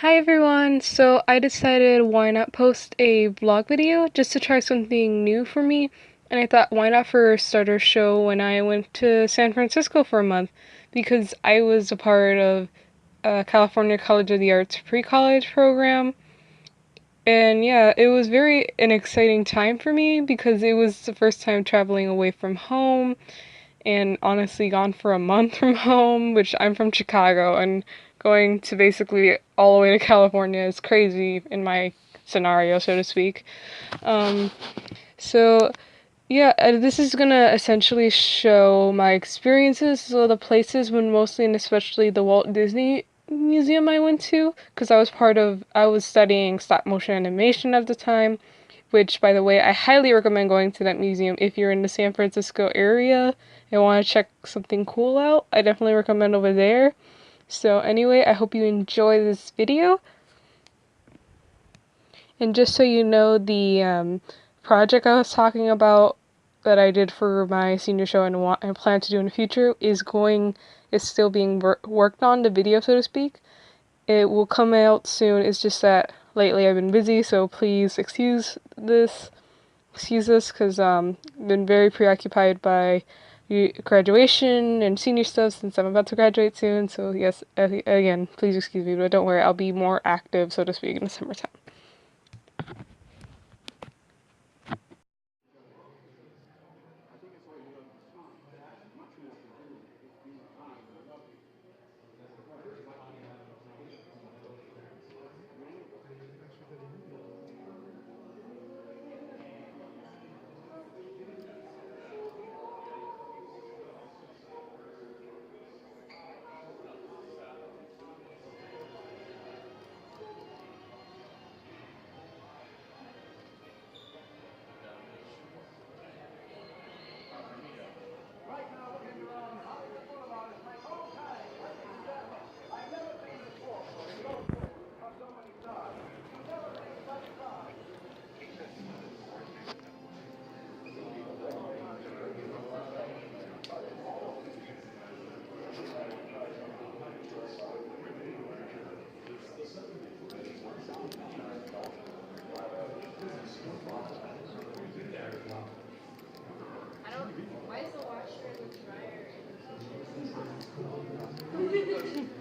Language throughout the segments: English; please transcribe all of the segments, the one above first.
Hi everyone! So I decided why not post a vlog video just to try something new for me, and I thought why not for a starter show when I went to San Francisco for a month because I was a part of California College of the Arts pre-college program. And yeah, it was very an exciting time for me because it was the first time traveling away from home and honestly gone for a month from home, which I'm from Chicago, and going to basically all the way to California is crazy in my scenario, so to speak. Um, so yeah, this is gonna essentially show my experiences, so the places when mostly and especially the Walt Disney Museum I went to, because I was studying stop motion animation at the time, which, by the way, I highly recommend going to that museum if you're in the San Francisco area and want to check something cool out. I definitely recommend over there. So anyway, I hope you enjoy this video. And just so you know, the project I was talking about that I did for my senior show and I plan to do in the future is still being worked on, the video, so to speak. It will come out soon. It's just that lately I've been busy, so please excuse this because been very preoccupied by graduation and senior stuff since I'm about to graduate soon. So yes, again, please excuse me, but don't worry, I'll be more active, so to speak, in the summertime.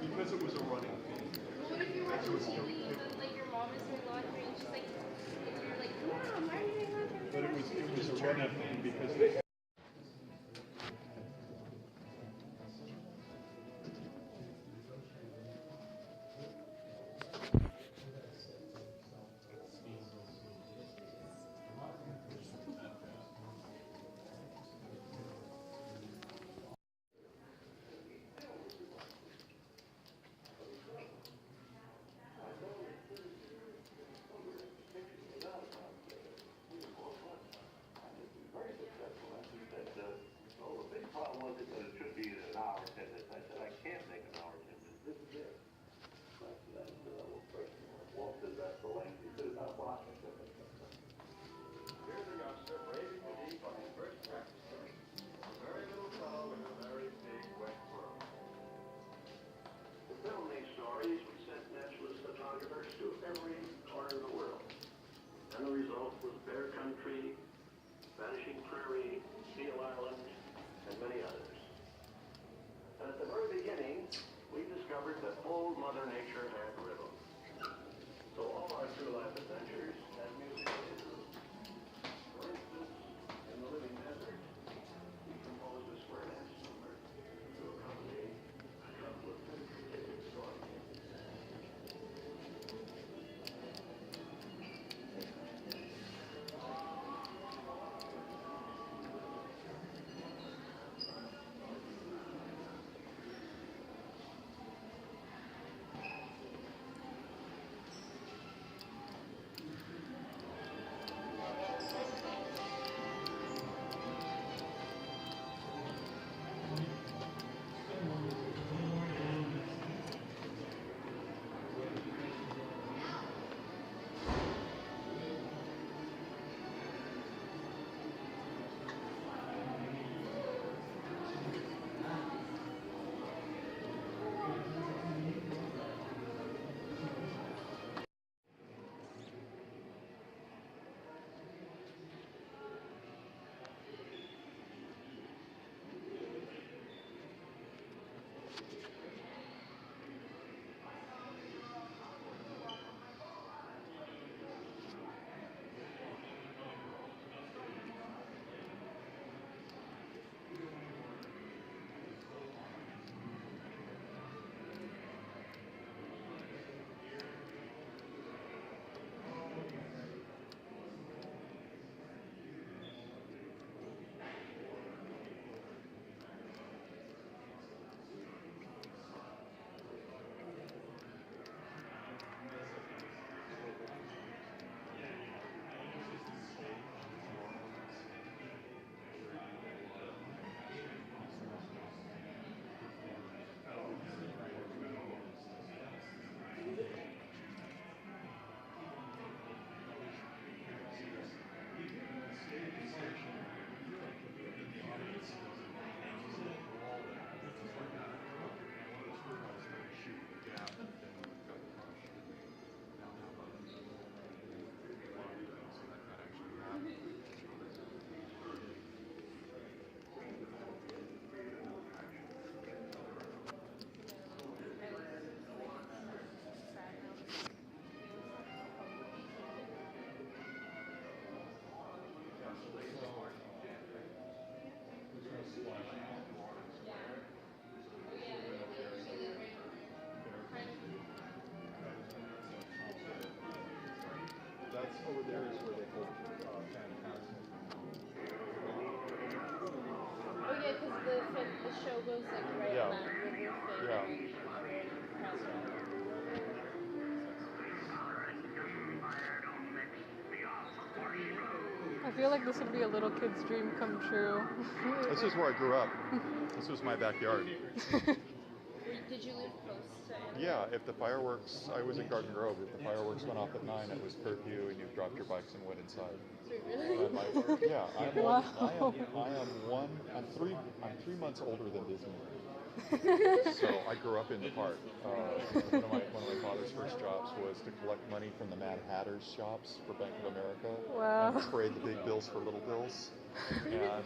Because it was a running thing. Well, what if you're watching TV and then like your mom is doing laundry and she's like, and you're like, Mom, why are you doing laundry? But it was a running thing because they. And the result was Bear Country, Vanishing Prairie, Seal Island, and many others. And at the very beginning, we discovered that old Mother Nature had rhythm. So all our true life adventures had music too. For instance, in the living desert, we composed a square dance number to accompany a couple of fictitious stories. over there is where they hold Fantastic. Oh yeah, because the show goes like right Yeah. on that river thing. Yeah. And across it. I feel like this would be a little kid's dream come true. This is where I grew up. This was my backyard. Did you live close to Anaheim? Yeah, if the fireworks, I was in Garden Grove. If the fireworks went off at 9, it was curfew, and you dropped your bikes and went inside. Really? Yeah, I'm 3 months older than Disney. So I grew up in the park. One of my father's first jobs was to collect money from the Mad Hatter's shops for Bank of America Wow. and trade the big bills for little bills. And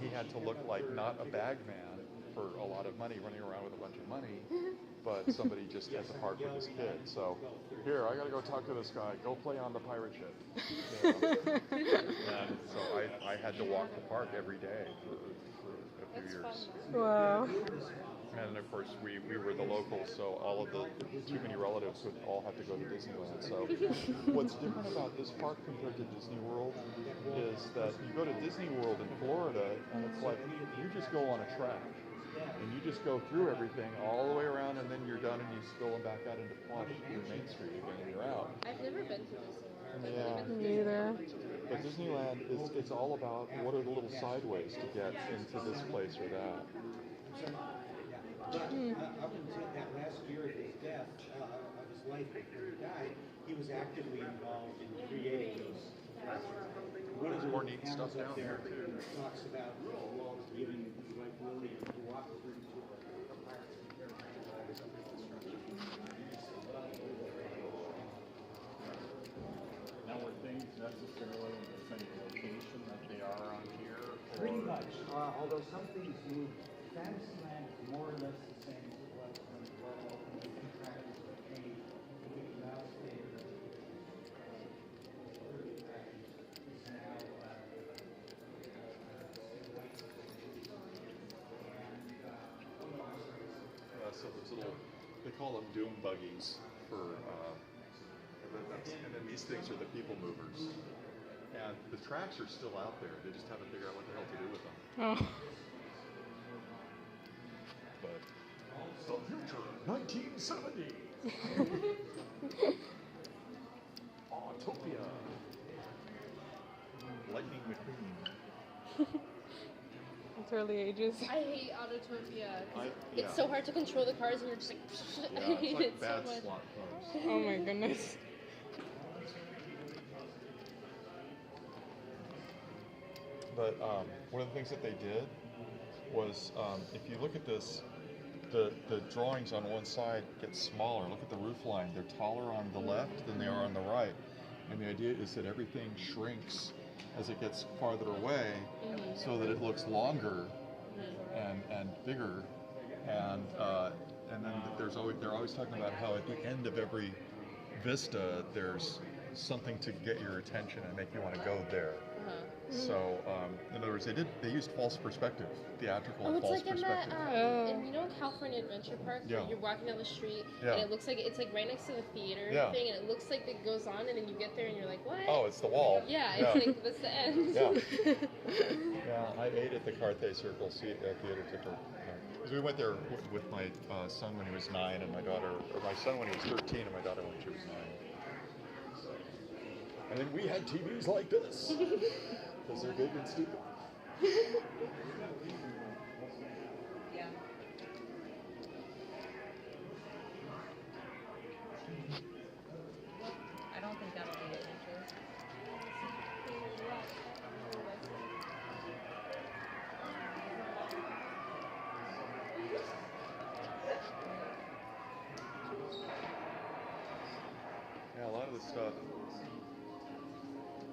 he had to look like not a bag man for a lot of money, running around with a bunch of money, but somebody just at the park with his kid. So here, I got to go talk to this guy. Go play on the pirate ship. You know? And so I had to walk the park every day for a few years. Wow. And of course, we were the locals, so all of the too many relatives would all have to go to Disneyland. So what's different about this park compared to Disney World is that you go to Disney World in Florida, and it's like you just go on a track. And you just go through everything all the way around, and then you're done, and you spill them back out into Main Street again, and you're out. I've never been to Disney World. Yeah. Neither. But Disneyland it's all about what are the little sideways to get into this place or that. Up until that last year of his death, of his life before he died, he was actively involved in creating those. One of the more neat stuff panels up down there there, too. talks about Walt giving his wife Lily to walk through to a pirate. Now, were things necessarily in the same location that they are on here? Pretty much, although some things moved. Fantasyland is more or less the same as it was when the contractors were paid to Mickey Mouse Theater. Is now So those little, they call them doom buggies for, and then these things are the people movers. And the tracks are still out there. They just haven't figured out what the hell to do with them. Oh. But the future, 1970. Autopia. Lightning McQueen. It's early ages. I hate Autotopia. 'Cause Yeah. It's so hard to control the cars, and you're just like, I Yeah, hate it's like it so bad much. slot cars. Oh my goodness. But one of the things that they did was, if you look at this, the drawings on one side get smaller. Look at the roof line. They're taller on the left than they are on the right. And the idea is that everything shrinks as it gets farther away so that it looks longer and bigger. And then they're always talking about how at the end of every vista there's something to get your attention and make you want to go there. So, in other words, they used false perspective, theatrical Oh, it's false like in perspective. that, Oh. in, you know, California Adventure Park, Yeah. where you're walking down the street, Yeah. and it looks like it's like right next to the theater Yeah. thing, and it looks like it goes on, and then you get there, and you're like, what? Oh, it's the wall. Yeah, it's like that's the end. Yeah. Yeah, I ate at the Carthay Circle Theater ticker. Because we went there with my son when he was 9, and my son when he was 13, and my daughter when she was 9. And then we had TVs like this because they're big and stupid. Yeah. I don't think that'll be an interest. Yeah, a lot of the stuff.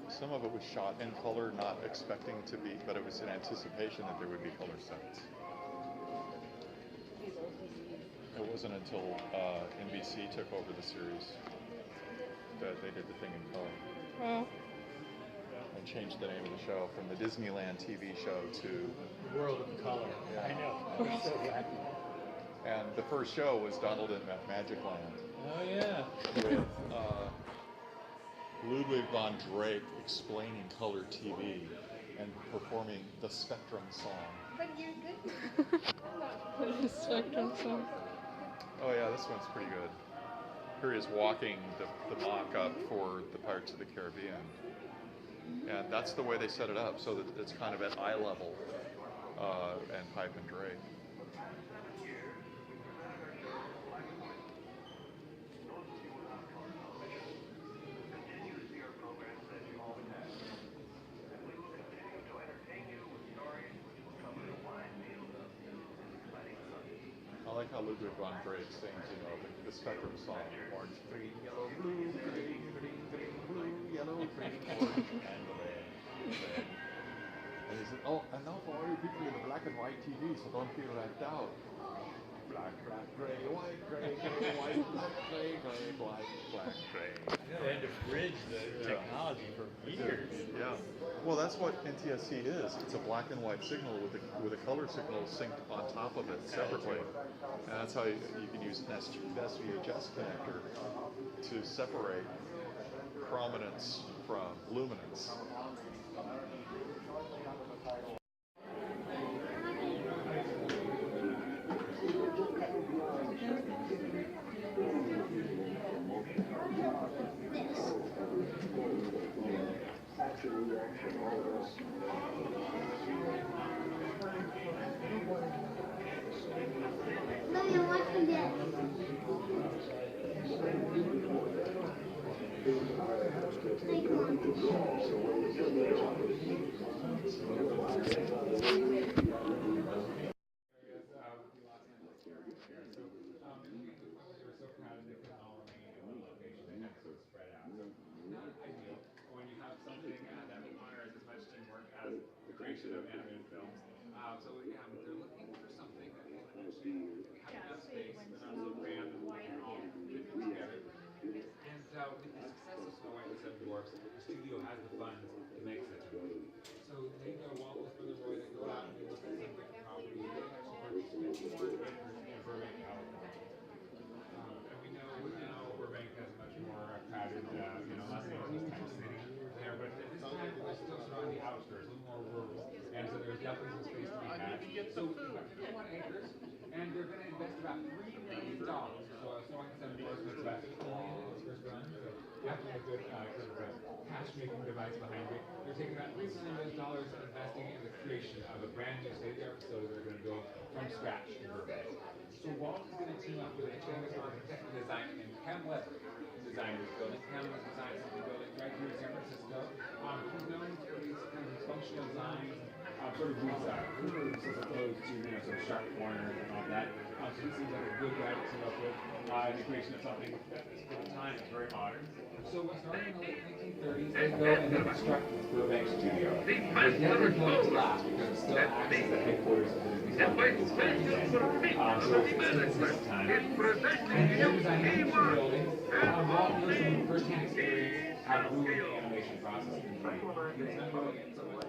Some of it was shot in color, not expecting to be, but it was in anticipation that there would be color sets. It wasn't until NBC took over the series that they did the thing in color Well, and changed the name of the show from the Disneyland TV show to. World of Color. I know. I'm so happy. And the first show was Donald in Magic Land Oh yeah. with Ludwig von Drake explaining color TV and performing the Spectrum song. But you're good. The Spectrum song. Oh yeah, this one's pretty good. Here he is walking the mock-up for the Pirates of the Caribbean. And that's the way they set it up, so that it's kind of at eye level, and Pipe and Drake. I like how Ludwig von Drake sings, you know, the Spectrum song. Orange, green, yellow, blue, green, green, green, blue, yellow, green, orange, and red. And he said, oh, and now for all you people with the black and white TV, so don't feel left out. Black, black, gray, white, white, black, gray, white, black, gray. Yeah, they had to bridge the technology for years. Yeah. Well, that's what NTSC is. It's a black and white signal with a color signal synced on top of it separately. And that's how you can use an SVHS connector to separate prominence from luminance. When you have something that requires as much teamwork as the creation of animated films. They're looking for something that can actually have enough space, but not so cramped, and all fit together. And with the success of Snow White and the Seven Dwarfs, the studio has the funds to make such a movie. So they go Walt Disney Brothers, they go out and they look at some different properties. They actually purchase 51 acres in Burbank, California. And we know Burbank has much more crowded, Los Angeles type city there, but at this time it was still sort of on the outskirts, a little more rural, and so there's definitely some space to be had. So about 51 acres, and they're going to invest about $3 million. So Snow White and Seven Dwarfs makes about $8 million in its first run, so definitely a good sort of a cash-making device behind it. They're taking about $3 million and investing in the creation of a brand new state-of-the-art facility they're going to build from scratch in Burbank. So Walt is going to team up with a famous architect and designer named Ken Weber to design this building. Ken has designed some buildings right here in San Francisco. He's known for these kind of functional designs, sort of these curves as opposed to sort of sharp corners and all that. So he seems like a good guy to team up with in the creation of something that for the time is very modern. So starting in the late 1930s, they go and they construct this Burbank studio. It's never going to last because it still acts as the headquarters of the Disney Company. So it's this time. And they're designing two buildings. Walt knows from first-hand experience how to move the animation process in 3D.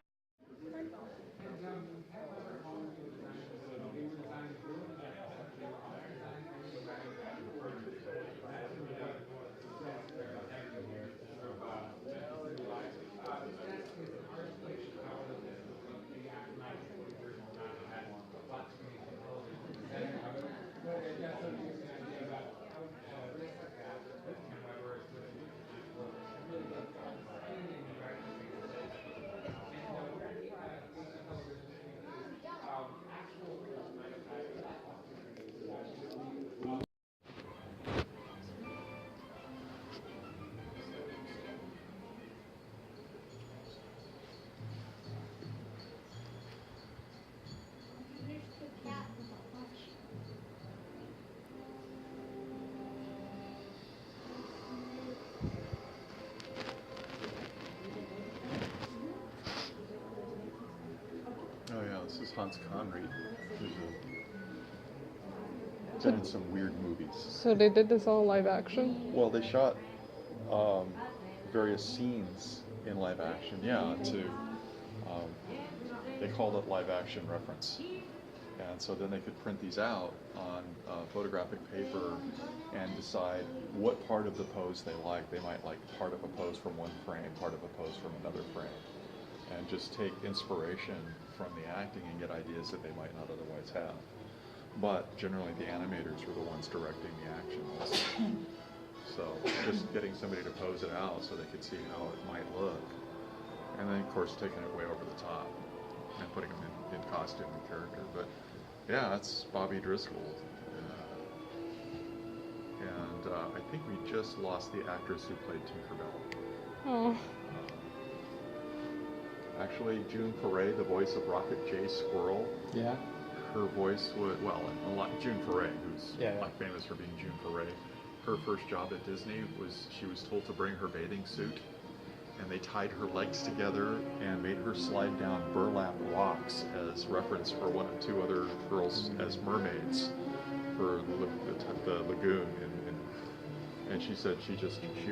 Oh yeah, this is Hans Conried, who's been in some weird movies. So they did this all live action? Well, they shot various scenes in live action, yeah, they called it live action reference. And so then they could print these out on photographic paper and decide what part of the pose they like. They might like part of a pose from one frame, part of a pose from another frame, and just take inspiration from the acting and get ideas that they might not otherwise have. But generally the animators were the ones directing the action also. So just getting somebody to pose it out so they could see how it might look. And then of course taking it way over the top and putting them in costume and character. But yeah, that's Bobby Driscoll. And I think we just lost the actress who played Tinkerbell. Oh. Actually, June Foray, the voice of Rocket J. Squirrel, Yeah. her voice was, well, a lot, June Foray, who's Yeah, yeah. like famous for being June Foray. Her first job at Disney was she was told to bring her bathing suit, and they tied her legs together and made her slide down burlap rocks as reference for one or two other girls as mermaids for the lagoon. And she said she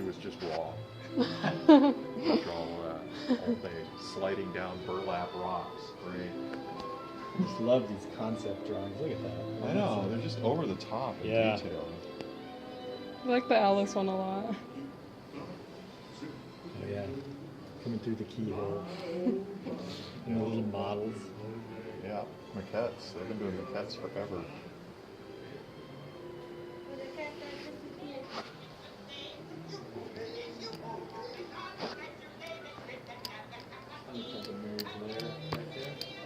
was just raw. After all that, all day sliding down burlap rocks. Great. I just love these concept drawings. Look at that. I know, they're just over the top in Yeah. detail. I like the Alice one a lot. Oh yeah. Coming through the keyhole. And the little models. Yeah, maquettes. They've been doing maquettes forever.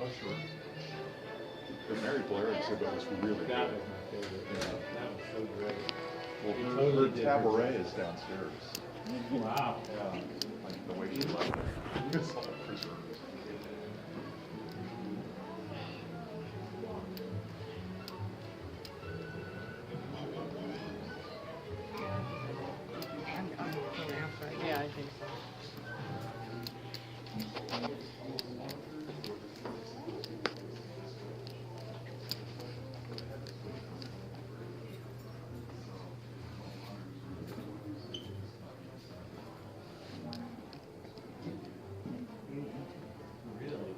Oh, sure. The Mary Blair exhibit was really good. That was my favorite. Yeah. That was so great. Well, They her, totally her did cabaret is downstairs. Wow. Yeah, like the way she left it. It's all preserved. Yeah, I think so. Really?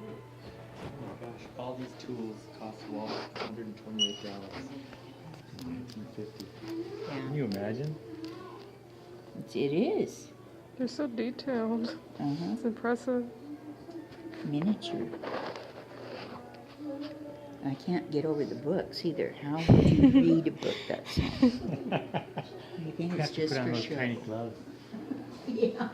Oh my gosh, all these tools cost Walt $128. 1950. Can you imagine? It is. They're so detailed. Uh-huh. It's impressive. Miniature. I can't get over the books either. How would you read a book that small? I think You it's have to just put on for those show. tiny gloves. Yeah.